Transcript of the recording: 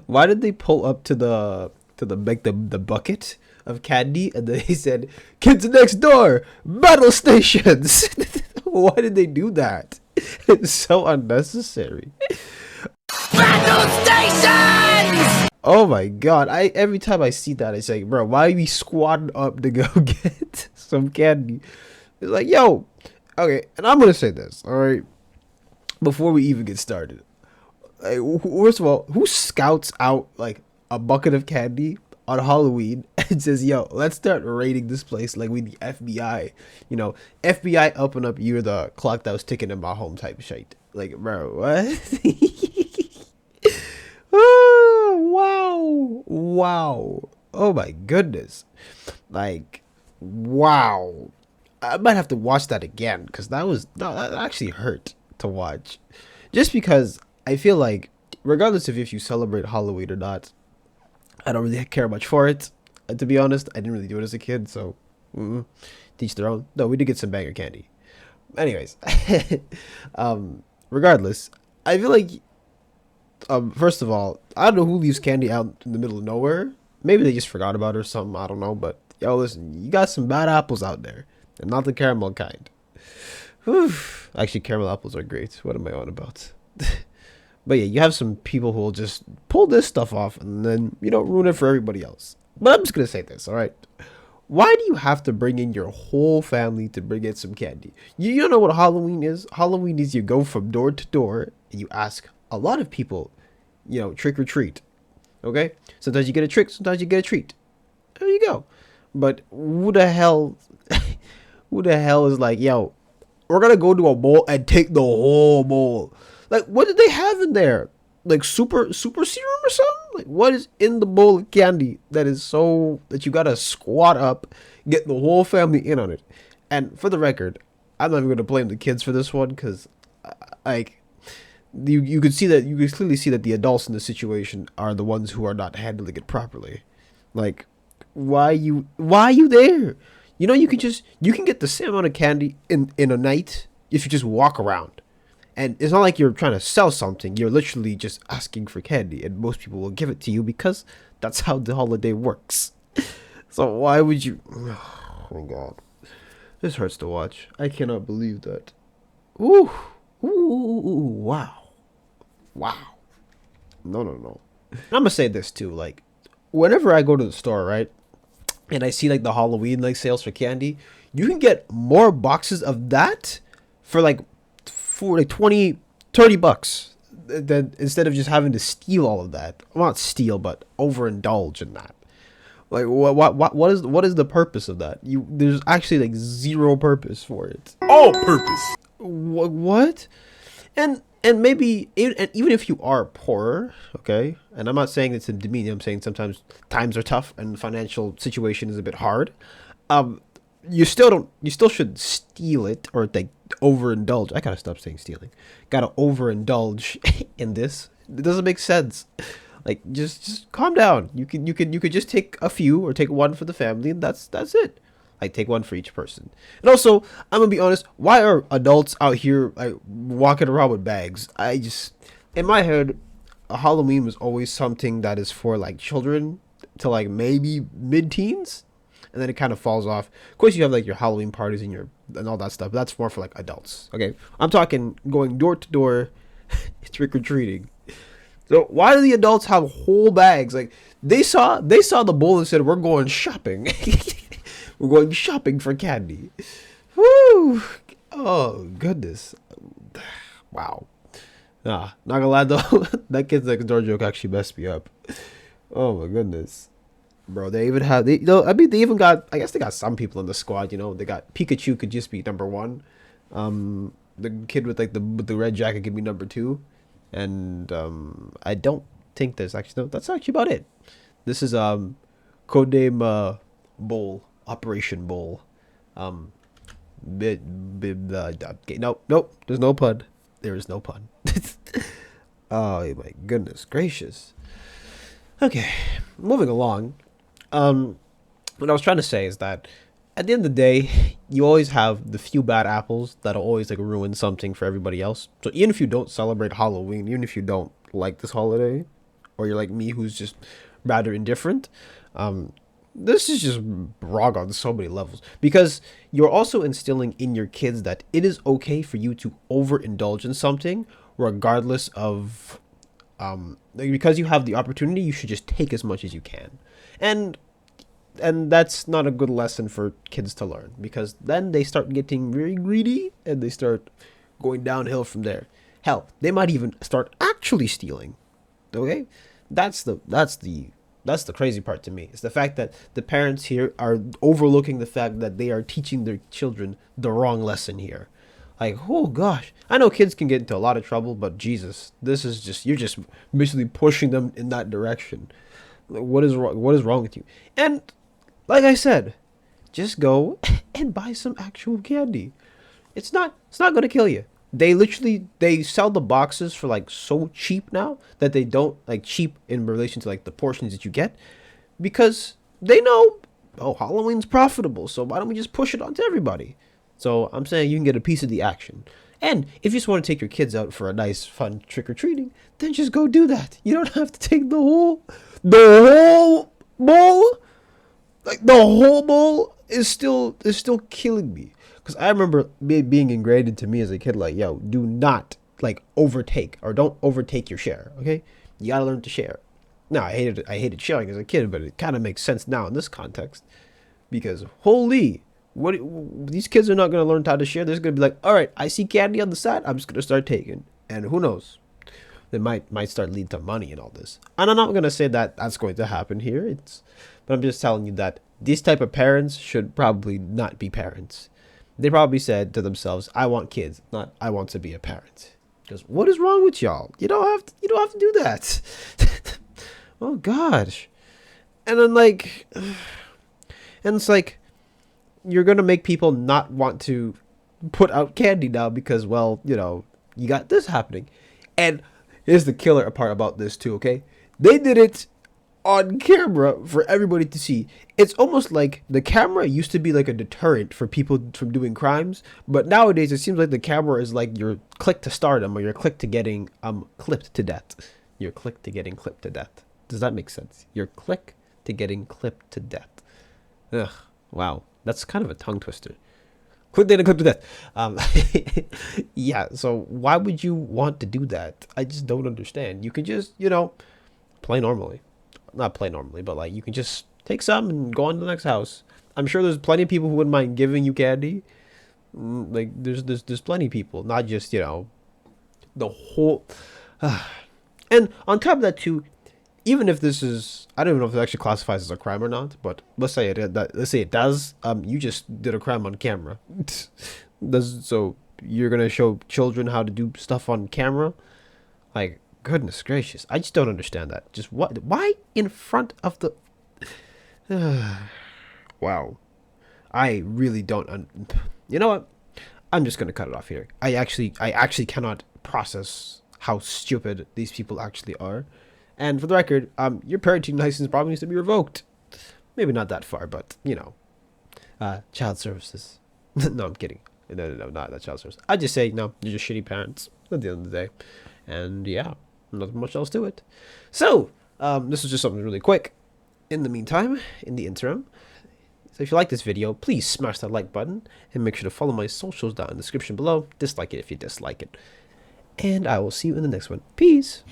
Why did they pull up to the bucket of candy and then he said, "Kids next door, battle stations"? Why did they do that? It's so unnecessary. Battle stations! Oh my god! Every time I see that, I say, bro, why are we squatting up to go get some candy? It's like, yo, okay, and I'm gonna say this, all right, before we even get started. Like, first of all, who scouts out like a bucket of candy on Halloween and says, "Yo, let's start raiding this place like we the FBI"? You know, FBI up and up. You're the clock that was ticking in my home type of shit. Like, bro, what? Oh, wow. Oh my goodness. Like, wow. I might have to watch that again because that actually hurt to watch. Just because I feel like, regardless of if you celebrate Halloween or not, I don't really care much for it. To be honest, I didn't really do it as a kid, so teach their own. No, we did get some banger candy. Anyways, regardless, I feel like, first of all, I don't know who leaves candy out in the middle of nowhere. Maybe they just forgot about it or something. I don't know. But yo, listen, you got some bad apples out there, and not the caramel kind. Whew. Actually, caramel apples are great. What am I on about? But yeah, you have some people who will just pull this stuff off and then, ruin it for everybody else. But I'm just going to say this, all right? Why do you have to bring in your whole family to bring in some candy? You don't know what Halloween is? Halloween is you go from door to door and you ask a lot of people, trick or treat. Okay? Sometimes you get a trick, sometimes you get a treat. There you go. But who the hell is like, yo, we're going to go to a bowl and take the whole bowl? Like, what did they have in there? Like super serum or something? Like, what is in the bowl of candy that is so that you gotta squat up, get the whole family in on it? And for the record, I'm not even gonna blame the kids for this one because, like, you could clearly see that the adults in the situation are the ones who are not handling it properly. Like, why are you there? You can get the same amount of candy in a night if you just walk around. And it's not like you're trying to sell something. You're literally just asking for candy. And most people will give it to you because that's how the holiday works. So why would you... Oh my god. This hurts to watch. I cannot believe that. Ooh. Ooh. Wow. Wow. No. I'm going to say this too. Like, whenever I go to the store, right? And I see like the Halloween like sales for candy. You can get more boxes of that for like 20, 30 bucks, then instead of just having to steal all of that. Well, not steal, but overindulge in that. Like, what is the purpose of that? There's actually like zero purpose for it. All purpose. What? And maybe even if you are poor, okay, and I'm not saying it's a demeaning. I'm saying sometimes times are tough and the financial situation is a bit hard. You still should steal it or like overindulge. I gotta stop saying stealing. Gotta overindulge in this. It doesn't make sense. Like, just calm down. You could just take a few or take one for the family and that's it. Like, take one for each person. And also, I'm gonna be honest, why are adults out here like walking around with bags? In my head, Halloween was always something that is for like children to like maybe mid-teens. And then it kind of falls off. Of course, you have like your Halloween parties and all that stuff. But that's more for like adults. Okay, I'm talking going door to door, trick or treating. So why do the adults have whole bags? Like they saw the bowl and said, "We're going shopping. We're going shopping for candy." Woo! Oh goodness! Wow. Not gonna lie though, that kid's next door joke actually messed me up. Oh my goodness. Bro, they even have they even got, I guess they got some people in the squad, they got Pikachu could just be number 1. The kid with like the red jacket could be number 2. And I don't think there's actually that's actually about it. This is codename Bowl, Operation Bowl. Nope, there's no pun. There is no pun. Oh my goodness gracious. Okay, moving along. What I was trying to say is that at the end of the day, you always have the few bad apples that'll always like ruin something for everybody else. So even if you don't celebrate Halloween, even if you don't like this holiday, or you're like me who's just rather indifferent, this is just wrong on so many levels, because you're also instilling in your kids that it is okay for you to overindulge in something regardless of like, because you have the opportunity, you should just take as much as you can. And that's not a good lesson for kids to learn, because then they start getting very greedy and they start going downhill from there. Hell, they might even start actually stealing. Okay? That's the crazy part to me. It's the fact that the parents here are overlooking the fact that they are teaching their children the wrong lesson here. Like, oh gosh, I know kids can get into a lot of trouble, but Jesus, this is just, you're just basically pushing them in that direction. Like, what is wrong? What is wrong with you? And like I said, just go and buy some actual candy. It's not gonna kill you. They sell the boxes for like so cheap now that they don't, like, cheap in relation to like the portions that you get, because they know, oh, Halloween's profitable, so why don't we just push it onto everybody? So I'm saying you can get a piece of the action. And if you just want to take your kids out for a nice fun trick or treating, then just go do that. You don't have to take the whole bowl. Like, the whole bowl is still killing me, because I remember being ingrained into me as a kid, like, yo, do not like overtake, or don't overtake your share. Okay, you gotta learn to share. Now, I hated sharing as a kid, but it kind of makes sense now in this context, because holy, what, these kids are not gonna learn how to share. They're just gonna be like, all right, I see candy on the side, I'm just gonna start taking, and who knows, they might start leading to money and all this. And I'm not gonna say that that's going to happen here. But I'm just telling you that these type of parents should probably not be parents. They probably said to themselves, I want kids, not I want to be a parent. Because what is wrong with y'all? You don't have to do that. Oh gosh. And then, like, and it's like, you're gonna make people not want to put out candy now because, well, you got this happening. And here's the killer part about this too, okay? They did it on camera for everybody to see. It's almost like the camera used to be like a deterrent for people from doing crimes, but nowadays it seems like the camera is like your click to stardom, or your click to getting clipped to death. Your click to getting clipped to death. Does that make sense? Your click to getting clipped to death. Ugh, wow, that's kind of a tongue twister. Click to clip to death. Yeah, so why would you want to do that? I just don't understand. You can just, play normally. Not play normally, but like, you can just take some and go on to the next house. I'm sure there's plenty of people who wouldn't mind giving you candy. Like, there's plenty of people, not just, the whole. And on top of that too, even if this is, I don't even know if it actually classifies as a crime or not, but let's say it does. You just did a crime on camera. So you're gonna show children how to do stuff on camera? Like, goodness gracious, I just don't understand that. Just what? Why in front of the? Wow, I really don't. You know what? I'm just gonna cut it off here. I actually cannot process how stupid these people actually are. And for the record, your parenting license probably needs to be revoked. Maybe not that far, but child services. No, I'm kidding. No, not that child service. I just say no. You're just shitty parents at the end of the day, and yeah. Nothing much else to it. So, this is just something really quick. In the meantime, in the interim, so if you like this video, please smash that like button and make sure to follow my socials down in the description below. Dislike it if you dislike it. And I will see you in the next one. Peace.